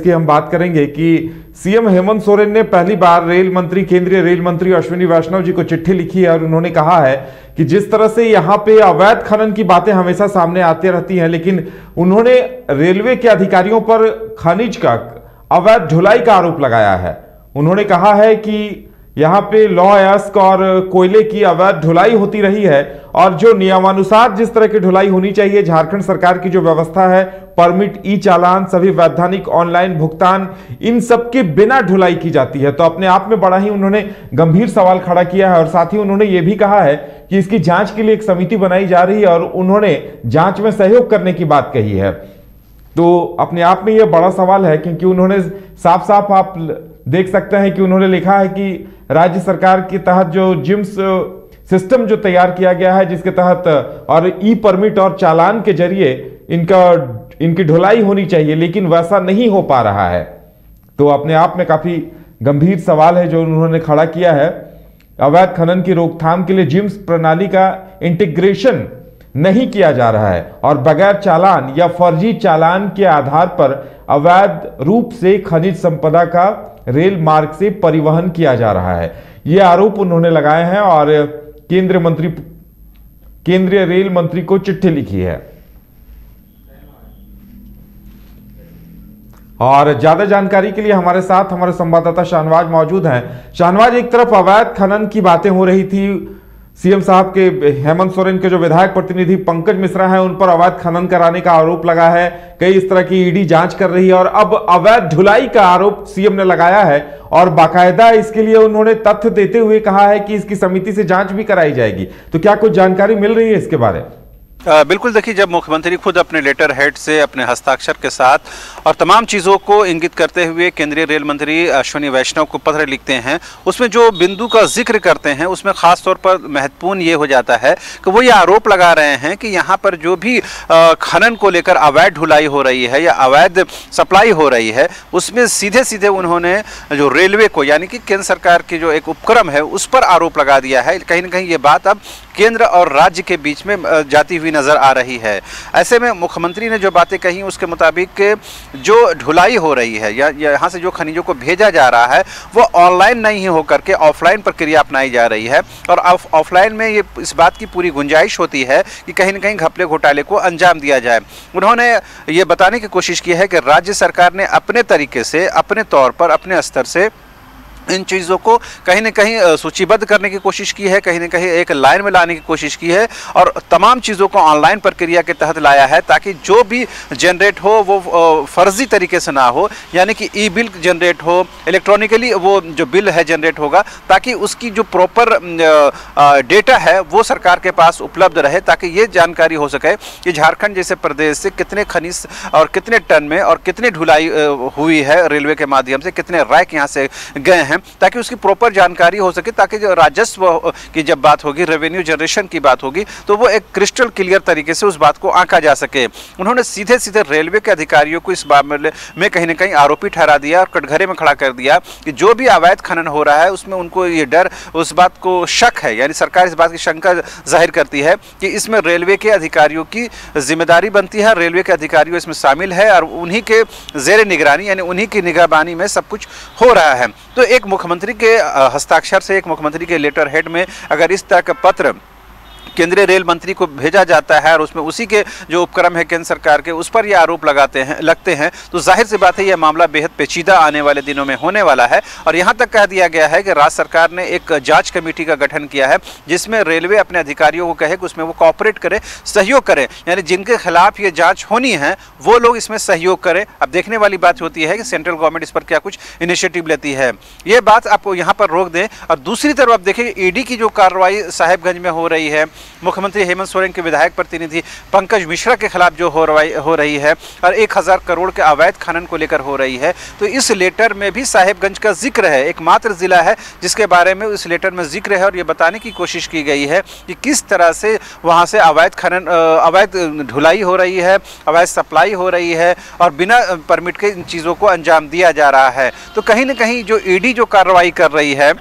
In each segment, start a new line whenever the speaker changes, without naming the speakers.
की हम बात करेंगे कि सीएम हेमंत सोरेन ने पहली बार केंद्रीय रेल मंत्री अश्विनी वैष्णव जी को चिट्ठी लिखी है और उन्होंने कहा है कि जिस तरह से यहाँ पे अवैध खनन की बातें हमेशा सामने आती रहती हैं, लेकिन उन्होंने रेलवे के अधिकारियों पर खनिज का अवैध ढुलाई का आरोप लगाया है। उन्होंने कहा है कि यहाँ पे लौह-अयस्क और कोयले की अवैध ढुलाई होती रही है और जो नियमानुसार जिस तरह की ढुलाई होनी चाहिए, झारखंड सरकार की जो व्यवस्था है, परमिट, ई चालान, सभी वैधानिक ऑनलाइन भुगतान, इन सब के बिना ढुलाई की जाती है। तो अपने आप में बड़ा ही उन्होंने गंभीर सवाल खड़ा किया है और साथ ही उन्होंने ये भी कहा है कि इसकी जांच के लिए एक समिति बनाई जा रही है और उन्होंने जांच में सहयोग करने की बात कही है। तो अपने आप में यह बड़ा सवाल है क्योंकि उन्होंने साफ साफ आप देख सकते हैं कि उन्होंने लिखा है कि राज्य सरकार के तहत जो जिम्स सिस्टम जो तैयार किया गया है, जिसके तहत और ई परमिट और चालान के जरिए इनकी ढुलाई होनी चाहिए, लेकिन वैसा नहीं हो पा रहा है। तो अपने आप में काफी गंभीर सवाल है जो उन्होंने खड़ा किया है। अवैध खनन की रोकथाम के लिए जिम्स प्रणाली का इंटीग्रेशन नहीं किया जा रहा है और बगैर चालान या फर्जी चालान के आधार पर अवैध रूप से खनिज संपदा का रेल मार्ग से परिवहन किया जा रहा है। यह आरोप उन्होंने लगाए हैं और केंद्रीय रेल मंत्री को चिट्ठी लिखी है। और ज्यादा जानकारी के लिए हमारे साथ हमारे संवाददाता शाहनवाज मौजूद हैं। शाहनवाज, एक तरफ अवैध खनन की बातें हो रही थी, सीएम साहब के हेमंत सोरेन के जो विधायक प्रतिनिधि पंकज मिश्रा हैं उन पर अवैध खनन कराने का आरोप लगा है, कई इस तरह की ईडी जांच कर रही है और अब अवैध ढुलाई का आरोप सीएम ने लगाया है और बाकायदा इसके लिए उन्होंने तथ्य देते हुए कहा है कि इसकी समिति से जांच भी कराई जाएगी। तो क्या कुछ जानकारी मिल रही है इसके बारे में?
बिल्कुल, देखिए, जब मुख्यमंत्री खुद अपने लेटर हेड से अपने हस्ताक्षर के साथ और तमाम चीज़ों को इंगित करते हुए केंद्रीय रेल मंत्री अश्विनी वैष्णव को पत्र लिखते हैं, उसमें जो बिंदु का जिक्र करते हैं उसमें ख़ास तौर पर महत्वपूर्ण ये हो जाता है कि वो ये आरोप लगा रहे हैं कि यहाँ पर जो भी खनन को लेकर अवैध ढुलाई हो रही है या अवैध सप्लाई हो रही है, उसमें सीधे सीधे उन्होंने जो रेलवे को, यानी कि केंद्र सरकार की जो एक उपक्रम है, उस पर आरोप लगा दिया है। कहीं ना कहीं ये बात अब केंद्र और राज्य के बीच में जाती हुई नजर आ रही है। ऐसे में मुख्यमंत्री ने जो बातें कही उसके मुताबिक जो ढुलाई हो रही है या यहाँ से जो खनिजों को भेजा जा रहा है वो ऑनलाइन नहीं होकर के ऑफलाइन प्रक्रिया अपनाई जा रही है और ऑफलाइन में ये इस बात की पूरी गुंजाइश होती है कि कहीं ना कहीं घपले घोटाले को अंजाम दिया जाए। उन्होंने ये बताने की कोशिश की है कि राज्य सरकार ने अपने तरीके से, अपने तौर पर, अपने स्तर से इन चीज़ों को कहीं ना कहीं सूचीबद्ध करने की कोशिश की है, कहीं ना कहीं एक लाइन में लाने की कोशिश की है और तमाम चीज़ों को ऑनलाइन प्रक्रिया के तहत लाया है ताकि जो भी जनरेट हो वो फर्जी तरीके से ना हो, यानी कि ई बिल जनरेट हो, इलेक्ट्रॉनिकली वो जो बिल है जनरेट होगा ताकि उसकी जो प्रॉपर डेटा है वो सरकार के पास उपलब्ध रहे, ताकि ये जानकारी हो सके कि झारखंड जैसे प्रदेश से कितने खनिज और कितने टन में और कितनी ढुलाई हुई है रेलवे के माध्यम से, कितने रैक यहाँ से गए हैं, ताकि उसकी प्रॉपर जानकारी हो सके, ताकि जो राजस्व की जब बात होगी, रेवेन्यू जनरेशन की बात होगी, तो वो एक क्रिस्टल क्लियर तरीके से उस बात को आंका जा सके। उन्होंने सीधे सीधे रेलवे के अधिकारियों को इस मामले में कहीं ना कहीं आरोपी ठहरा दिया और कटघरे में खड़ा कर दिया कि जो भी अवैध खनन हो रहा है उसमें उनको ये डर, उस बात को शक है, यानी सरकार इस बात की शंका जाहिर करती है कि इसमें रेलवे के अधिकारियों की जिम्मेदारी बनती है, रेलवे के अधिकारियों इसमें शामिल है और उन्हीं के जेर निगरानी, यानी उन्हीं की निगरानी में सब कुछ हो रहा है। तो एक मुख्यमंत्री के हस्ताक्षर से, एक मुख्यमंत्री के लेटर हेड में अगर इस तरह का पत्र केंद्रीय रेल मंत्री को भेजा जाता है और उसमें उसी के जो उपक्रम है केंद्र सरकार के, उस पर ये आरोप लगते हैं, तो जाहिर सी बात है यह मामला बेहद पेचीदा आने वाले दिनों में होने वाला है। और यहाँ तक कह दिया गया है कि राज्य सरकार ने एक जांच कमेटी का गठन किया है जिसमें रेलवे अपने अधिकारियों को कहे कि उसमें वो कॉपरेट करे, सहयोग करें, यानी जिनके खिलाफ ये जाँच होनी है वो लोग इसमें सहयोग करें। अब देखने वाली बात होती है कि सेंट्रल गवर्नमेंट इस पर क्या कुछ इनिशिएटिव लेती है, ये बात आपको यहाँ पर रोक दें। और दूसरी तरफ आप देखिए ईडी की जो कार्रवाई साहेबगंज में हो रही है, मुख्यमंत्री हेमंत सोरेन के विधायक प्रतिनिधि पंकज मिश्रा के खिलाफ जो हो रही है और 1000 करोड़ के अवैध खनन को लेकर हो रही है, तो इस लेटर में भी साहेबगंज का जिक्र है। एकमात्र जिला है जिसके बारे में इस लेटर में जिक्र है और ये बताने की कोशिश की गई है कि किस तरह से वहाँ से अवैध ढुलाई हो रही है, अवैध सप्लाई हो रही है और बिना परमिट के इन चीज़ों को अंजाम दिया जा रहा है। तो कहीं ना कहीं जो ईडी जो कार्रवाई कर रही है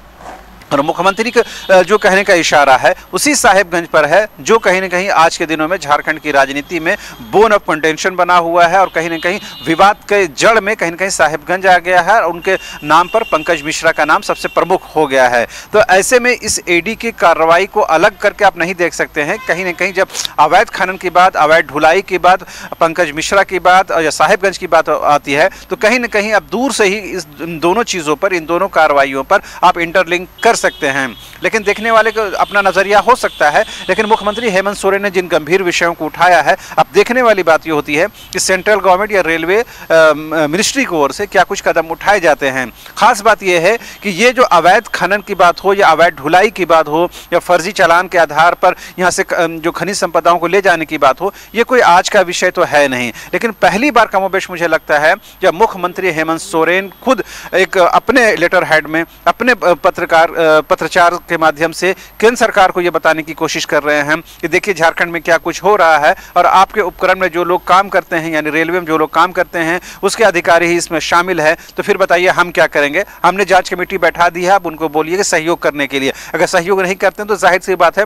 और मुख्यमंत्री का जो कहने का इशारा है उसी साहिबगंज पर है, जो कहीं न कहीं आज के दिनों में झारखंड की राजनीति में बोन ऑफ कंटेंशन बना हुआ है और कहीं न कहीं विवाद के जड़ में कहीं न कहीं साहिबगंज आ गया है और उनके नाम पर पंकज मिश्रा का नाम सबसे प्रमुख हो गया है। तो ऐसे में इस ईडी की कार्रवाई को अलग करके आप नहीं देख सकते हैं। कहीं न कहीं जब अवैध खनन की बात, अवैध ढुलाई की बात, पंकज मिश्रा की बात या साहिबगंज की बात आती है तो कहीं न कहीं आप दूर से ही इस दोनों चीज़ों पर, इन दोनों कार्रवाइयों पर आप इंटरलिंक कर सकते हैं। लेकिन देखने वाले को अपना नजरिया हो सकता है, लेकिन मुख्यमंत्री हेमंत सोरेन ने जिन गंभीर विषयों को उठाया है, अब देखने वाली बात ये होती है कि सेंट्रल गवर्नमेंट या रेलवे मिनिस्ट्री की ओर से क्या कुछ कदम उठाए जाते हैं। खास बात यह है कि ये जो अवैध खनन की बात हो या अवैध ढुलाई की बात हो या फर्जी चालान के आधार पर यहाँ से जो खनिज संपदाओं को ले जाने की बात हो, ये कोई आज का विषय तो है नहीं। लेकिन पहली बार कमोबेश मुझे लगता है जब मुख्यमंत्री हेमंत सोरेन खुद एक अपने लेटर हेड में, अपने पत्रचार के माध्यम से केंद्र सरकार को यह बताने की कोशिश कर रहे हैं कि देखिए झारखंड में क्या कुछ हो रहा है और आपके उपक्रम में जो लोग काम करते हैं, यानी रेलवे में जो लोग काम करते हैं उसके अधिकारी ही इसमें शामिल है। तो फिर बताइए हम क्या करेंगे। हमने जांच कमेटी बैठा दी है, आप उनको बोलिए कि सहयोग करने के लिए। अगर सहयोग नहीं करते हैं तो जाहिर सी बात है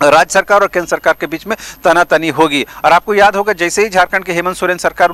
राज्य सरकार और केंद्र सरकार के बीच में तनातनी होगी। और आपको याद होगा जैसे ही झारखंड की हेमंत सोरेन सरकार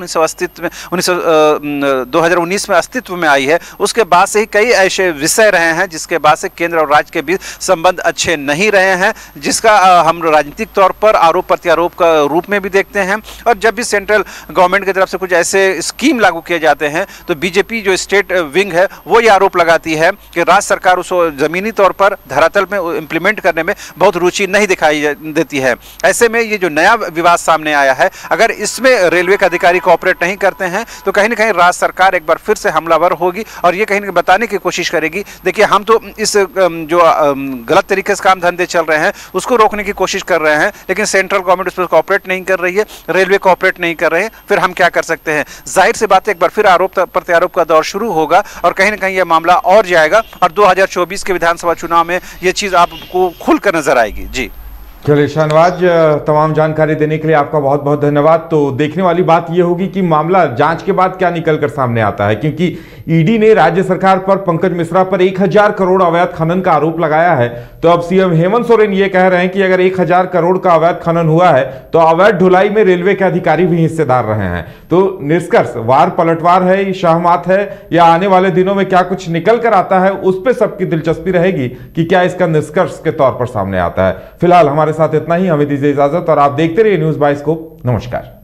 2019 में अस्तित्व में आई है, उसके बाद से ही कई ऐसे विषय रहे हैं जिसके बाद से केंद्र और राज्य के बीच संबंध अच्छे नहीं रहे हैं, जिसका हम राजनीतिक तौर पर आरोप प्रत्यारोप का रूप में भी देखते हैं। और जब भी सेंट्रल गवर्नमेंट की तरफ से कुछ ऐसे स्कीम लागू किए जाते हैं तो बीजेपी जो स्टेट विंग है वो ये आरोप लगाती है कि राज्य सरकार उसको जमीनी तौर पर धरातल में इम्प्लीमेंट करने में बहुत रुचि नहीं दिखाई देती है। ऐसे में ये जो नया विवाद सामने आया है, अगर इसमें रेलवे के अधिकारी कोऑपरेट नहीं करते हैं तो कहीं ना कहीं राज्य सरकार एक बार फिर से हमलावर होगी और ये कहीं ना कहीं बताने की कोशिश करेगी, देखिए हम तो इस जो गलत तरीके से काम धंधे चल रहे हैं उसको रोकने की कोशिश कर रहे हैं, लेकिन सेंट्रल गवर्नमेंट उस पर कोऑपरेट नहीं कर रही है, रेलवे कोऑपरेट नहीं कर रहे हैं, फिर हम क्या कर सकते हैं। जाहिर सी बात है एक बार फिर आरोप प्रत्यारोप का दौर शुरू होगा और कहीं ना कहीं यह मामला और जाएगा और 2024 के विधानसभा चुनाव में यह चीज आपको खुलकर नजर आएगी। जी
चलिए शाहनवाज, तमाम जानकारी देने के लिए आपका बहुत बहुत धन्यवाद। तो देखने वाली बात यह होगी कि मामला जांच के बाद क्या निकलकर सामने आता है, क्योंकि ईडी ने राज्य सरकार पर पंकज मिश्रा पर 1000 करोड़ अवैध खनन का आरोप लगाया है। तो अब सीएम हेमंत सोरेन ये कह रहे हैं कि अगर 1000 करोड़ का अवैध खनन हुआ है तो अवैध ढुलाई में रेलवे के अधिकारी भी हिस्सेदार रहे हैं। तो निष्कर्ष वार पलटवार है, शाहमात है, या आने वाले दिनों में क्या कुछ निकल कर आता है, उस पर सबकी दिलचस्पी रहेगी कि क्या इसका निष्कर्ष के तौर पर सामने आता है। फिलहाल हमारे साथ इतना ही, हमें दीजिए इजाजत और आप देखते रहिए न्यूज़ बाइस्कोप। नमस्कार।